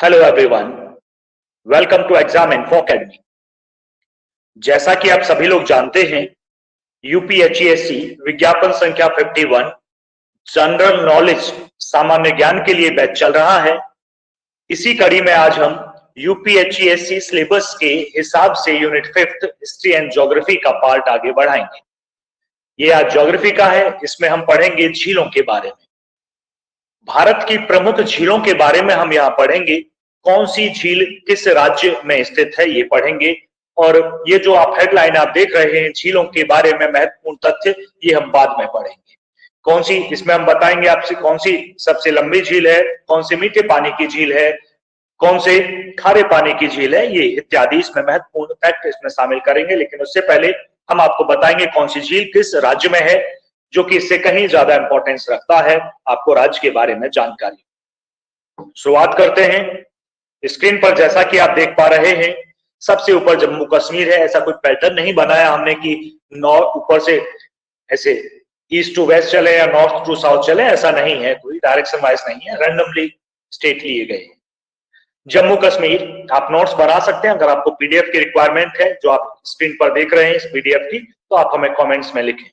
Hello everyone, welcome to exam info academy. जैसा कि आप सभी लोग जानते हैं, यूपीएचईएससी विज्ञापन संख्या 51 जनरल नॉलेज सामान्य ज्ञान के लिए बैच चल रहा है। इसी कड़ी में आज हम यूपीएचईएससी सिलेबस के हिसाब से यूनिट 5 हिस्ट्री एंड ज्योग्राफी का पार्ट आगे बढ़ाएंगे। ये आज ज्योग्राफी का है। इसमें हम पढ़ेंगे झीलों के बारे में। भारत की प्रमुख झीलों के बारे में हम यहाँ पढ़ेंगे। कौन सी झील किस राज्य में स्थित है ये पढ़ेंगे। और ये जो आप हेडलाइन आप देख रहे हैं झीलों के बारे में महत्वपूर्ण तथ्य, ये हम बाद में पढ़ेंगे। कौन सी, इसमें हम बताएंगे आपसे कौन सी सबसे लंबी झील है, कौन सी मीठे पानी की झील है, कौन से खारे पानी की झील है, ये इत्यादि इसमें महत्वपूर्ण फैक्ट इसमें शामिल करेंगे। लेकिन उससे पहले हम आपको बताएंगे कौन सी झील किस राज्य में है, जो कि इससे कहीं ज्यादा इंपॉर्टेंस रखता है आपको राज्य के बारे में जानकारी। शुरुआत करते हैं। स्क्रीन पर जैसा कि आप देख पा रहे हैं, सबसे ऊपर जम्मू कश्मीर है। ऐसा कोई पैटर्न नहीं बनाया हमने कि नॉर्थ ऊपर से ऐसे ईस्ट टू वेस्ट चले या नॉर्थ टू साउथ चले, ऐसा नहीं है। कोई डायरेक्शन वाइज नहीं है, रैंडमली स्टेट लिए गए। जम्मू कश्मीर आप नोट्स बना सकते हैं। अगर आपको पीडीएफ की रिक्वायरमेंट है जो आप स्क्रीन पर देख रहे हैं इस पीडीएफ की, तो आप हमें कॉमेंट्स में लिखें।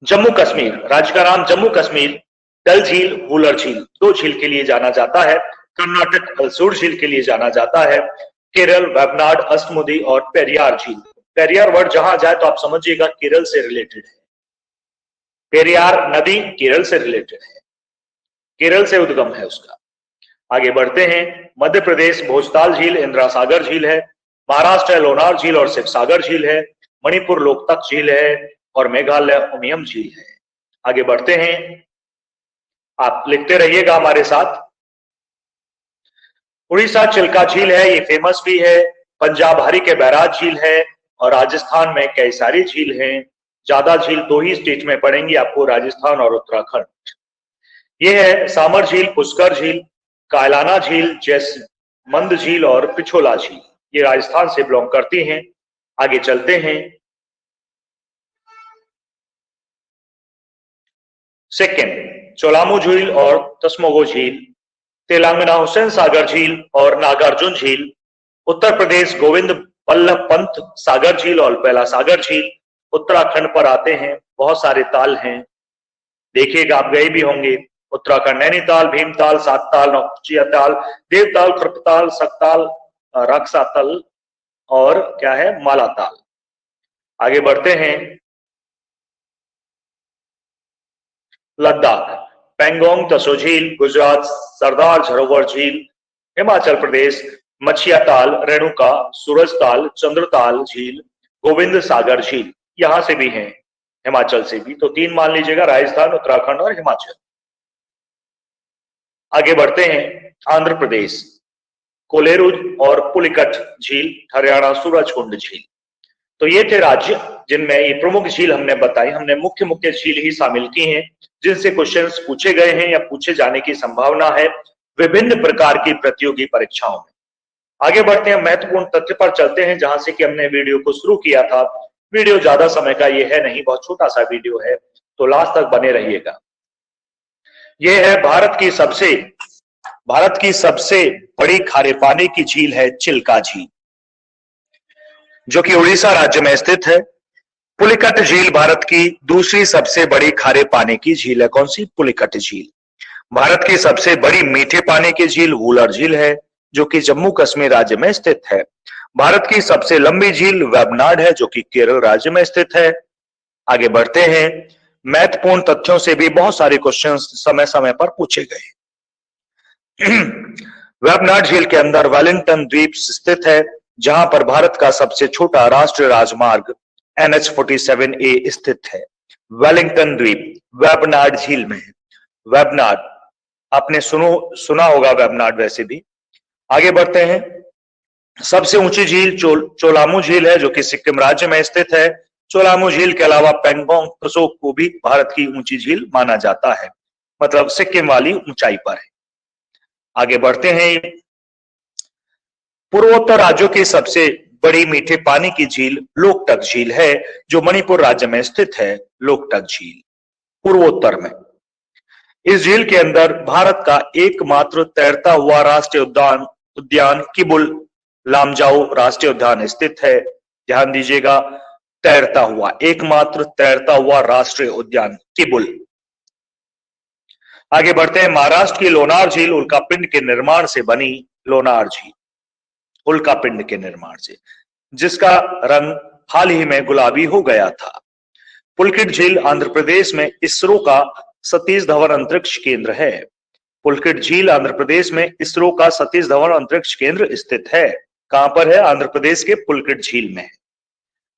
जम्मू कश्मीर, राज्य का नाम जम्मू कश्मीर, डल झील, वुलर झील, दो झील के लिए जाना जाता है। कर्नाटक अलसूर झील के लिए जाना जाता है। केरल वेबनाड, अष्टमुदी और पेरियार झील। पेरियार वर्ड जहां जाए तो आप समझिएगा केरल से रिलेटेड है। पेरियार नदी केरल से रिलेटेड है, केरल से उद्गम है उसका। आगे बढ़ते हैं। मध्य प्रदेश भोजताल झील, इंदिरा सागर झील है। महाराष्ट्र लोनार झील और शिवसागर झील है। मणिपुर लोकतक झील है और मेघालय उमियम झील है। आगे बढ़ते हैं, आप लिखते रहिएगा हमारे साथ। उड़ीसा चिल्का झील है, ये फेमस भी है। पंजाब हरि के बैराज झील है और राजस्थान में कई सारी झील हैं। ज्यादा झील दो ही स्टेट में पड़ेंगी आपको, राजस्थान और उत्तराखंड। ये है सामर झील, पुष्कर झील, कायलाना झील, जैसमंद झील और पिछोला झील। ये राजस्थान से बिलोंग करती हैं। आगे चलते हैं। सेकेंड, चोलामू झील और तस्मोगो झील। तेलंगाना हुसैन सागर झील और नागार्जुन झील। उत्तर प्रदेश गोविंद बल्लभ पंत सागर झील और पहला सागर झील। उत्तराखंड पर आते हैं, बहुत सारे ताल हैं, देखिएगा आप गए भी होंगे। उत्तराखंड नैनीताल, भीमताल, सातताल, नौकुचिया ताल, देवताल, खरपताल, सकताल, रक्षातल और क्या है, मालाताल। आगे बढ़ते हैं। लद्दाख, पेंगोंग तसो झील, गुजरात सरदार सरोवर झील। हिमाचल प्रदेश मछिया ताल, रेणुका, सूरजताल, चंद्रताल झील, गोविंद सागर झील। यहां से भी हैं, हिमाचल से भी, तो तीन मान लीजिएगा, राजस्थान, उत्तराखंड और हिमाचल। आगे बढ़ते हैं। आंध्र प्रदेश कोलेरू और पुलिकट झील, हरियाणा सूरजकुंड झील। तो ये थे राज्य जिनमें ये प्रमुख झील हमने बताई। हमने मुख्य मुख्य झील ही शामिल की हैं जिनसे क्वेश्चंस पूछे गए हैं या पूछे जाने की संभावना है विभिन्न प्रकार की प्रतियोगी परीक्षाओं में। आगे बढ़ते हैं, महत्वपूर्ण तथ्य पर चलते हैं जहां से कि हमने वीडियो को शुरू किया था। वीडियो ज्यादा समय का ये है नहीं, बहुत छोटा सा वीडियो है, तो लास्ट तक बने रहिएगा। यह है भारत की सबसे बड़ी खारे पानी की झील है चिल्का झील, जो कि उड़ीसा राज्य में स्थित है। पुलिकट झील भारत की दूसरी सबसे बड़ी खारे पानी की झील है। कौन सी? पुलिकट झील। भारत की सबसे बड़ी मीठे पानी की झील वुलर झील है, जो कि जम्मू कश्मीर राज्य में स्थित है। भारत की सबसे लंबी झील वेबनाड है, जो कि केरल राज्य में स्थित है। आगे बढ़ते हैं। महत्वपूर्ण तथ्यों से भी बहुत सारे क्वेश्चन समय समय पर पूछे गए। वेबनाड झील के अंदर वेलिंगटन द्वीप स्थित है, जहां पर भारत का सबसे छोटा राष्ट्रीय राजमार्ग NH-47A स्थित है। वेलिंगटन द्वीप वेबनाड झील में है। वेबनाड आपने सुना होगा, वेबनाड वैसे भी। आगे बढ़ते हैं। सबसे ऊंची झील चोलामू झील है, जो कि सिक्किम राज्य में स्थित है। चोलामू झील के अलावा पेंगोंग त्सो को भी भारत की ऊंची झील माना जाता है, मतलब सिक्किम वाली ऊंचाई पर है। आगे बढ़ते हैं। पूर्वोत्तर राज्यों की सबसे बड़ी मीठे पानी की झील लोकटक झील है, जो मणिपुर राज्य में स्थित है। लोकटक झील पूर्वोत्तर में। इस झील के अंदर भारत का एकमात्र तैरता हुआ राष्ट्रीय उद्यान किबुल लामजाओ राष्ट्रीय उद्यान स्थित है। ध्यान दीजिएगा, तैरता हुआ, एकमात्र तैरता हुआ राष्ट्रीय उद्यान किबुल। आगे बढ़ते हैं। महाराष्ट्र की लोनार झील उल्कापिंड के निर्माण से बनी। लोनार झील उल्कापिंड के निर्माण से, जिसका रंग हाल ही में गुलाबी हो गया था। पुलकित झील आंध्र प्रदेश में इसरो का सतीश धवन अंतरिक्ष केंद्र है। पुलकित झील आंध्र प्रदेश में इसरो का सतीश धवन अंतरिक्ष केंद्र स्थित है। कहां पर है? आंध्र प्रदेश के पुलकित झील में।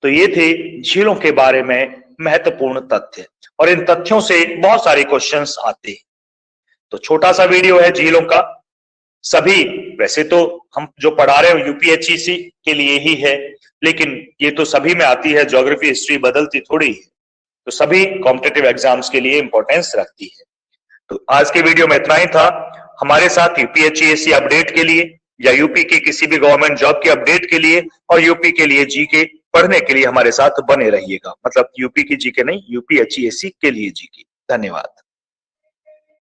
तो ये थे झीलों के बारे में महत्वपूर्ण तथ्य, और इन तथ्यों से बहुत सारे क्वेश्चंस आते हैं। तो छोटा सा वीडियो है झीलों का। सभी, वैसे तो हम जो पढ़ा रहे हो यूपीएचईसी के लिए ही है, लेकिन ये तो सभी में आती है। ज्योग्राफी हिस्ट्री बदलती थोड़ी है, तो सभी कॉम्पिटिटिव एग्जाम्स के लिए इंपॉर्टेंस रखती है। तो आज के वीडियो में इतना ही था। हमारे साथ यूपीएचईसी अपडेट के लिए या यूपी की किसी भी गवर्नमेंट जॉब के अपडेट के लिए और यूपी के लिए जीके पढ़ने के लिए हमारे साथ बने रहिएगा। मतलब यूपी की जीके नहीं, यूपीएचईसी के लिए जीके। धन्यवाद।